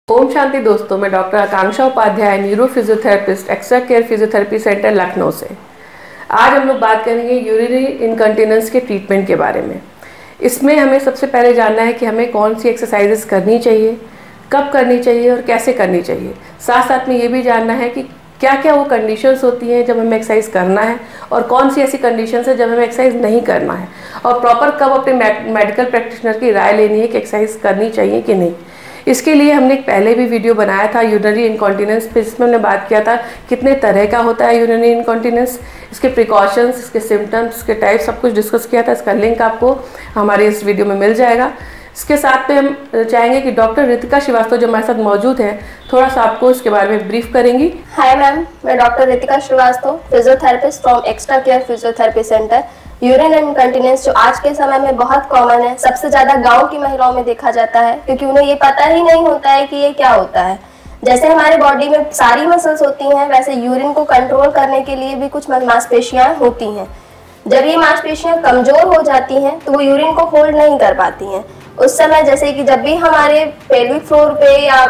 ओम शांति दोस्तों, मैं doctor Akanksha Upadhyay, neuro physiotherapist, extra care physiotherapy centre Lucknow से। आज हम लोग बात करेंगे यूरिनरी इनकंटिनेंस के ट्रीटमेंट के बारे में। इसमें हमें सबसे पहले जानना है कि हमें कौन सी एक्सरसाइजेस करनी चाहिए, कब करनी चाहिए और कैसे करनी चाहिए। साथ साथ में ये भी जानना है कि क्या क्या वो कंडीशंस होती हैं जब हमें एक्सरसाइज करना है और कौन सी ऐसी कंडीशंस है जब हमें एक्सरसाइज नहीं करना है, और प्रॉपर कब अपने मेडिकल प्रैक्टिशनर की राय लेनी है कि एक्सरसाइज करनी चाहिए कि नहीं। इसके लिए हमने एक पहले भी वीडियो बनाया था यूरिनरी इनकॉन्टिनेंस पे, जिसमें हमने बात किया था कितने तरह का होता है यूरिनरी इनकॉन्टिनेंस, इसके प्रिकॉशंस, इसके सिम्टम्स, इसके टाइप, सब कुछ डिस्कस किया था। इसका लिंक आपको हमारे इस वीडियो में मिल जाएगा। इसके साथ में हम चाहेंगे कि डॉक्टर रितिका श्रीवास्तव जो हमारे साथ मौजूद हैं, थोड़ा सा आपको इसके बारे में ब्रीफ करेंगी। हाय मैम, मैं doctor Ritika Srivastava, physiotherapist from extra care physiotherapy centre. Urine incontinence जो आज के समय में बहुत कॉमन है, सबसे ज्यादा गांव की महिलाओं में देखा जाता है, क्योंकि उन्हें ये पता ही नहीं होता है कि ये क्या होता है। जैसे हमारे बॉडी में सारी मसल्स होती हैं, वैसे यूरिन को कंट्रोल करने के लिए भी कुछ मांसपेशियां होती हैं। जब ये मांसपेशियां कमजोर हो जाती हैं तो वो यूरिन को होल्ड नहीं कर पाती हैं। उस समय जैसे कि जब भी हमारे पेल्विक फ्लोर पे या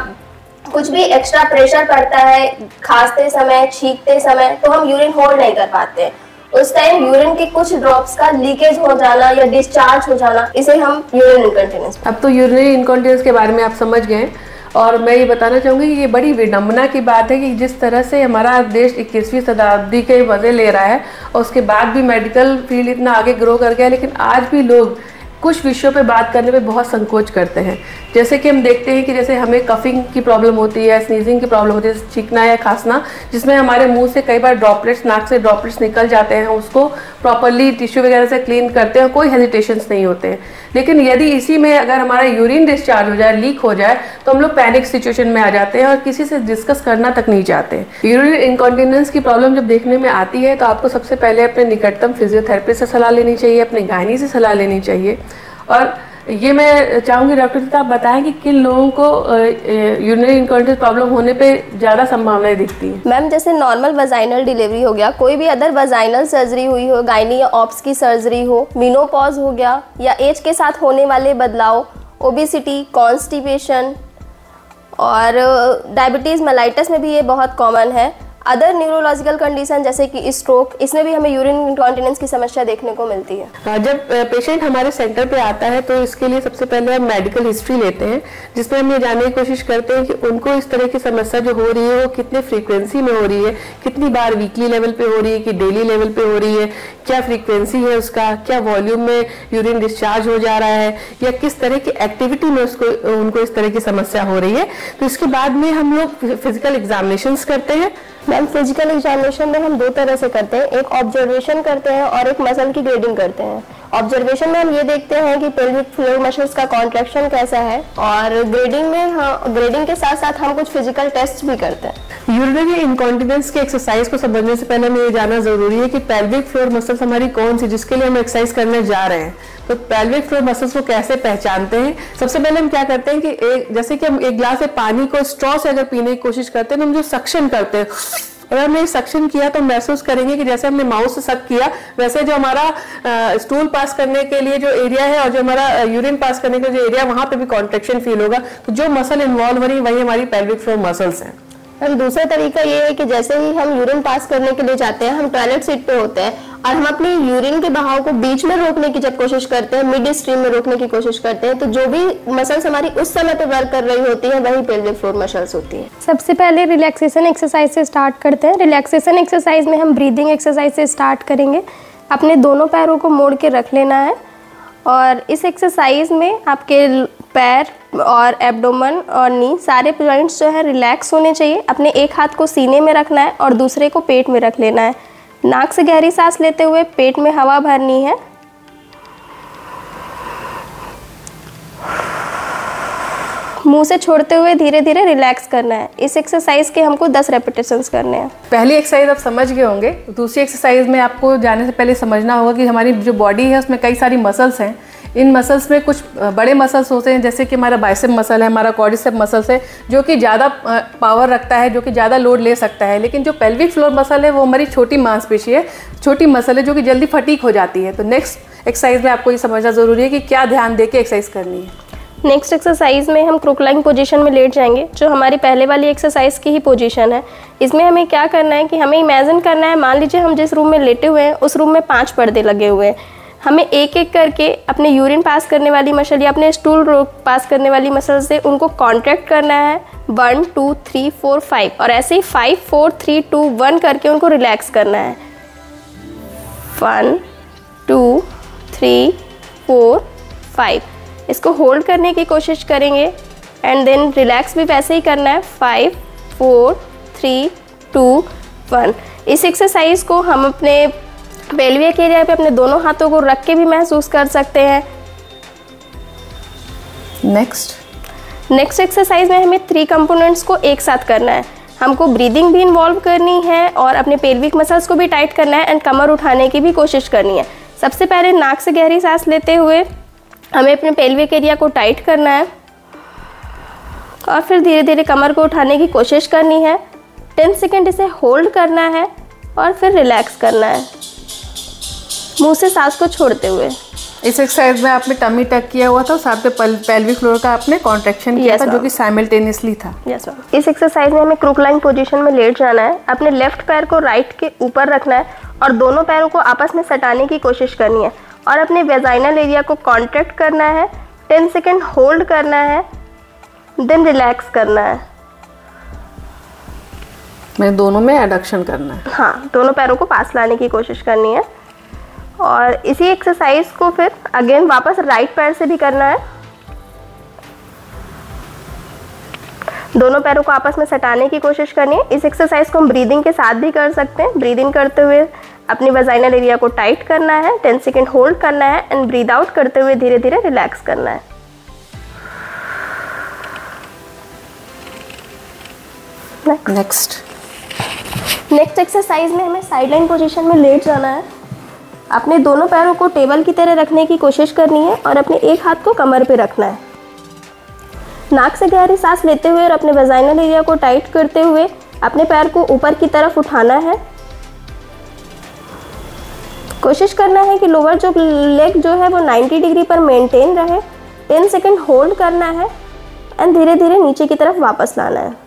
कुछ भी एक्स्ट्रा प्रेशर पड़ता है, खांसते समय, छींकते समय, तो हम यूरिन होल्ड नहीं कर पाते। उस टाइम यूरिन के कुछ ड्रॉप्स का लीकेज हो जाना या डिस्चार्ज हो जाना, इसे हम यूरिन इनकंटिनेंस। अब तो यूरिनरी इनकॉन्टिनेंस के बारे में आप समझ गए, और मैं ये बताना चाहूँगी कि ये बड़ी विडंबना की बात है कि जिस तरह से हमारा देश 21वीं शताब्दी के मजे ले रहा है और उसके बाद भी मेडिकल फील्ड इतना आगे ग्रो कर गया, लेकिन आज भी लोग कुछ विषयों पे बात करने पे बहुत संकोच करते हैं। जैसे कि हम देखते हैं कि जैसे हमें कफिंग की प्रॉब्लम होती है, स्नीजिंग की प्रॉब्लम होती है, छींकना या खांसना, जिसमें हमारे मुंह से कई बार ड्रॉपलेट्स, नाक से ड्रॉपलेट्स निकल जाते हैं। उसको प्रॉपरली टिश्यू वगैरह से क्लीन करते हैं, कोई हेजिटेशंस नहीं होते हैं। लेकिन यदि इसी में अगर हमारा यूरिन डिस्चार्ज हो जाए, लीक हो जाए, तो हम लोग पैनिक सिचुएशन में आ जाते हैं और किसी से डिस्कस करना तक नहीं चाहते। यूरिनरी इनकॉन्टिनेंस की प्रॉब्लम जब देखने में आती है तो आपको सबसे पहले अपने निकटतम फिजियोथेरेपिस्ट से सलाह लेनी चाहिए, अपने गायनी से सलाह लेनी चाहिए। और ये मैं चाहूँगी डॉक्टर जी, आप बताएं कि किन लोगों को यूरिनरी इनकॉन्टिनेंस प्रॉब्लम होने पे ज़्यादा संभावनाएं दिखती हैं। मैम, जैसे नॉर्मल वजाइनल डिलीवरी हो गया, कोई भी अदर वजाइनल सर्जरी हुई हो, गायनी या ऑप्स की सर्जरी हो, मेनोपॉज हो गया, या एज के साथ होने वाले बदलाव, ओबेसिटी, कॉन्स्टिपेशन और डायबिटीज़ मेलाइटस में भी ये बहुत कॉमन है। अदर न्यूरोलॉजिकल कंडीशन जैसे कि स्ट्रोक, इसमें भी हमें यूरिन इनकॉन्टिनेंस की समस्या देखने को मिलती है। जब पेशेंट हमारे सेंटर पे आता है तो इसके लिए सबसे पहले हम मेडिकल हिस्ट्री लेते हैं, जिसमें हम ये जानने की कोशिश करते हैं कि उनको इस तरह की समस्या जो हो रही है वो कितने फ्रीक्वेंसी में हो रही है, कितनी बार वीकली लेवल पे हो रही है कि डेली लेवल पे हो रही है, क्या फ्रीक्वेंसी है उसका, क्या वॉल्यूम में यूरिन डिस्चार्ज हो जा रहा है, या किस तरह की एक्टिविटी में उनको इस तरह की समस्या हो रही है। तो इसके बाद में हम लोग फिजिकल एग्जामिनेशंस करते हैं। मैम, फिजिकल एग्जामिनेशन में हम दो तरह से करते हैं, एक ऑब्जर्वेशन करते हैं और एक मसल की ग्रेडिंग करते हैं। ऑब्जर्वेशन में हम ये देखते हैं कि पेल्विक फ्लोर मसल्स का कॉन्ट्रैक्शन कैसा है, और ग्रेडिंग में ग्रेडिंग के साथ साथ हम कुछ फिजिकल टेस्ट भी करते हैं। यूरिनरी इनकॉन्टिनेंस के एक्सरसाइज को समझने से पहले हमें ये जानना जरूरी है कि पेल्विक फ्लोर मसल्स हमारी कौन सी, जिसके लिए हम एक्सरसाइज करने जा रहे हैं। तो पेल्विक फ्लोर मसल्स को कैसे पहचानते हैं? सबसे पहले हम क्या करते हैं कि जैसे कि हम एक गिलास से पानी को स्ट्रॉ से अगर पीने की कोशिश करते हैं तो हम जो सक्शन करते हैं, अगर हमने सक्शन किया तो महसूस करेंगे कि जैसे हमने माउस से सक किया, वैसे जो हमारा स्टूल पास करने के लिए जो एरिया है और जो हमारा यूरिन पास करने का जो एरिया, वहां पे भी कॉन्ट्रैक्शन फील होगा। तो जो मसल इन्वॉल्व हो रही है वही हमारी पेल्विक फ्लोर मसल्स हैं। हम दूसरा तरीका ये है कि जैसे ही हम यूरिन पास करने के लिए जाते हैं, हम टॉयलेट सीट पे होते हैं और हम अपनी यूरिन के बहाव को बीच में रोकने की जब कोशिश करते हैं, मिड स्ट्रीम में रोकने की कोशिश करते हैं, तो जो भी मसल्स हमारी उस समय पे वर्क कर रही होती है वही पेल्विक फ्लोर मसल्स होती है। सबसे पहले रिलैक्सेशन एक्सरसाइज से स्टार्ट करते हैं। रिलैक्सेशन एक्सरसाइज में हम ब्रीदिंग एक्सरसाइज से स्टार्ट करेंगे। अपने दोनों पैरों को मोड़ के रख लेना है, और इस एक्सरसाइज में आपके पैर और एब्डोमेन और नी सारे जॉइंट्स जो है रिलैक्स होने चाहिए। अपने एक हाथ को सीने में रखना है और दूसरे को पेट में रख लेना है। नाक से गहरी सांस लेते हुए पेट में हवा भरनी है। मुंह से छोड़ते हुए धीरे धीरे रिलैक्स करना है। इस एक्सरसाइज के हमको 10 रेपिटेशंस करने हैं। पहली एक्सरसाइज आप समझ गए होंगे। दूसरी एक्सरसाइज में आपको जाने से पहले समझना होगा कि हमारी जो बॉडी है उसमें कई सारी मसल्स हैं। इन मसल्स में कुछ बड़े मसल्स होते हैं, जैसे कि हमारा बाइसेप मसल है, हमारा क्वाड्रिसेप मसल्स है, जो कि ज़्यादा पावर रखता है, जो कि ज़्यादा लोड ले सकता है। लेकिन जो पेल्विक फ्लोर मसल है वो हमारी छोटी मांसपेशी है, छोटी मसल है, जो कि जल्दी फटीक हो जाती है। तो नेक्स्ट एक्सरसाइज में आपको ये समझना ज़रूरी है कि क्या ध्यान दे के एक्सरसाइज करनी है। नेक्स्ट एक्सरसाइज में हम क्रोकलाइन पोजीशन में लेट जाएंगे, जो हमारी पहले वाली एक्सरसाइज की ही पोजीशन है। इसमें हमें क्या करना है कि हमें इमेजिन करना है, मान लीजिए हम जिस रूम में लेटे हुए हैं उस रूम में 5 पर्दे लगे हुए हैं। हमें एक एक करके अपने यूरिन पास करने वाली मसल या अपने स्टूल पास करने वाली मसल से उनको कॉन्ट्रैक्ट करना है 1 2 3 4 5, और ऐसे ही 5 4 3 2 1 करके उनको रिलैक्स करना है। 1 2 3 4 5, इसको होल्ड करने की कोशिश करेंगे एंड देन रिलैक्स भी वैसे ही करना है 5 4 3 2 1। इस एक्सरसाइज को हम अपने पेल्विक एरिया पे अपने दोनों हाथों को रख के भी महसूस कर सकते हैं। नेक्स्ट एक्सरसाइज में हमें 3 कंपोनेंट्स को एक साथ करना है। हमको ब्रीदिंग भी इन्वॉल्व करनी है और अपने पेल्विक मसल्स को भी टाइट करना है एंड कमर उठाने की भी कोशिश करनी है। सबसे पहले नाक से गहरी सांस लेते हुए हमें अपने पेल्विक एरिया को टाइट करना है और फिर धीरे धीरे कमर को उठाने की कोशिश करनी है। 10 सेकेंड इसे होल्ड करना है और फिर रिलैक्स करना है मुंह से सांस को छोड़ते हुए। इस एक्सरसाइज में आपने टमी टक किया हुआ था और साथ में पेल्विक फ्लोर का आपने कॉन्ट्रैक्शन किया था, जो कि साइमल्टेनियसली था। Yes ma'am. इस एक्सरसाइज में हमें क्रोकलाइन पोजीशन में लेट जाना है। अपने लेफ्ट पैर को राइट के ऊपर रखना है और दोनों पैरों को आपस में सटाने की कोशिश करनी है और अपने वेजाइनल एरिया को कॉन्ट्रैक्ट करना है। 10 सेकेंड होल्ड करना है, देन रिलैक्स करना है। मैं दोनों में एडक्शन करना है। हाँ, दोनों पैरों को पास लाने की कोशिश करनी है और इसी एक्सरसाइज को फिर अगेन वापस राइट पैर से भी करना है। दोनों पैरों को आपस में सटाने की कोशिश करनी है। इस एक्सरसाइज को हम ब्रीदिंग के साथ भी कर सकते हैं। ब्रीदिंग करते हुए अपनी वजाइनल एरिया को टाइट करना है, 10 सेकेंड होल्ड करना है एंड ब्रीद आउट करते हुए धीरे धीरे रिलैक्स करना है। नेक्स्ट एक्सरसाइज में हमें साइडलाइन पोजीशन में लेट जाना है। अपने दोनों पैरों को टेबल की तरह रखने की कोशिश करनी है और अपने एक हाथ को कमर पे रखना है। नाक से गहरी सांस लेते हुए और अपने वजाइनल एरिया को टाइट करते हुए अपने पैर को ऊपर की तरफ उठाना है। कोशिश करना है कि लोअर जो लेग जो है वो 90 डिग्री पर मेंटेन रहे। 10 सेकेंड होल्ड करना है एंड धीरे धीरे नीचे की तरफ वापस लाना है।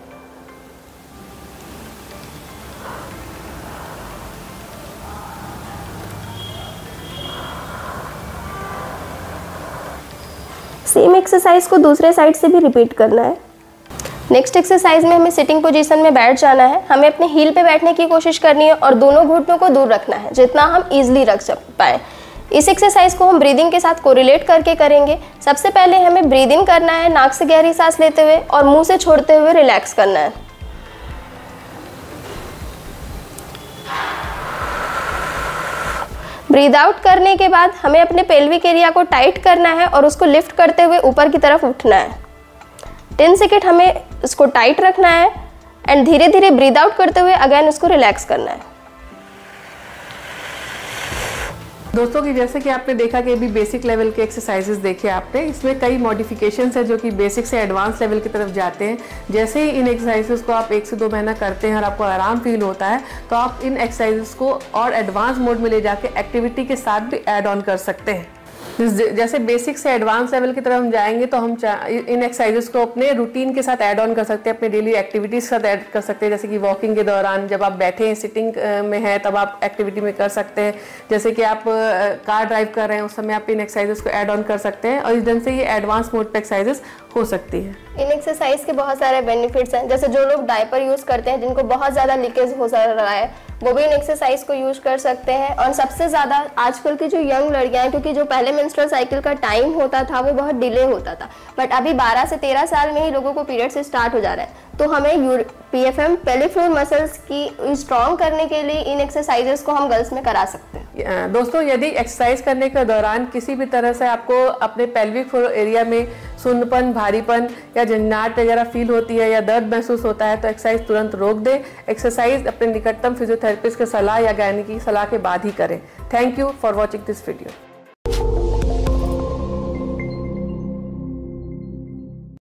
सेम एक्सरसाइज को दूसरे साइड से भी रिपीट करना है। नेक्स्ट एक्सरसाइज में हमें सिटिंग पोजीशन में बैठ जाना है। हमें अपने हील पे बैठने की कोशिश करनी है और दोनों घुटनों को दूर रखना है जितना हम इजीली रख पाए। इस एक्सरसाइज को हम ब्रीदिंग के साथ कोरिलेट करके करेंगे। सबसे पहले हमें ब्रीदिंग करना है नाक से गहरी सांस लेते हुए और मुंह से छोड़ते हुए रिलैक्स करना है। ब्रीद आउट करने के बाद हमें अपने पेल्विक एरिया को टाइट करना है और उसको लिफ्ट करते हुए ऊपर की तरफ उठना है। 10 सेकेंड हमें इसको टाइट रखना है एंड धीरे धीरे ब्रीद आउट करते हुए अगेन उसको रिलैक्स करना है। दोस्तों की जैसे कि आपने देखा कि अभी बेसिक लेवल के एक्सरसाइजेस देखे आपने, इसमें कई मॉडिफिकेशंस है जो कि बेसिक से एडवांस लेवल की तरफ जाते हैं। जैसे ही इन एक्सरसाइजेस को आप 1 से 2 महीना करते हैं और आपको आराम फील होता है तो आप इन एक्सरसाइजेस को और एडवांस मोड में ले जाके एक्टिविटी के साथ भी ऐड ऑन कर सकते हैं। जैसे बेसिक से एडवांस लेवल की तरफ हम जाएंगे तो हम इन एक्सरसाइजेस को अपने रूटीन के साथ ऐड ऑन कर सकते हैं, अपने डेली एक्टिविटीज के साथ ऐड कर सकते हैं। जैसे कि वॉकिंग के दौरान जब आप बैठे हैं, सिटिंग में हैं, तब आप एक्टिविटी में कर सकते हैं। जैसे कि आप कार ड्राइव कर रहे हैं उस समय आप इन एक्सरसाइजेस को ऐड ऑन कर सकते हैं और इस ढंग से ये एडवांस मोड पे एक्सरसाइजेस हो सकती है। इन एक्सरसाइज के बहुत सारे बेनिफिट्स हैं। जैसे जो लोग डायपर यूज करते हैं, जिनको बहुत ज़्यादा लीकेज हो रहा है, वो भी इन एक्सरसाइज को यूज कर सकते हैं। और सबसे ज़्यादा आजकल की जो यंग लड़कियां हैं, क्योंकि जो पहले मेंस्ट्रुअल साइकिल का टाइम होता था वो बहुत डिले होता था, बट अभी 12 से 13 साल में ही लोगों को पीरियड से स्टार्ट हो जा रहा है। तो हमें PFM पेल्विक फ्लोर मसल्स की स्ट्रॉन्ग करने के लिए इन एक्सरसाइजेस को हम गर्ल्स में करा सकते हैं। दोस्तों यदि एक्सरसाइज करने के दौरान किसी भी तरह से आपको अपने पेल्विक फ्लोर एरिया में सुन्नपन, भारीपन या झंझनाहट वगैरह फील होती है या दर्द महसूस होता है तो एक्सरसाइज तुरंत रोक दें। एक्सरसाइज अपने निकटतम फिजियोथेरेपिस्ट के सलाह या गायनिक की सलाह के बाद ही करें। Thank you for watching this video.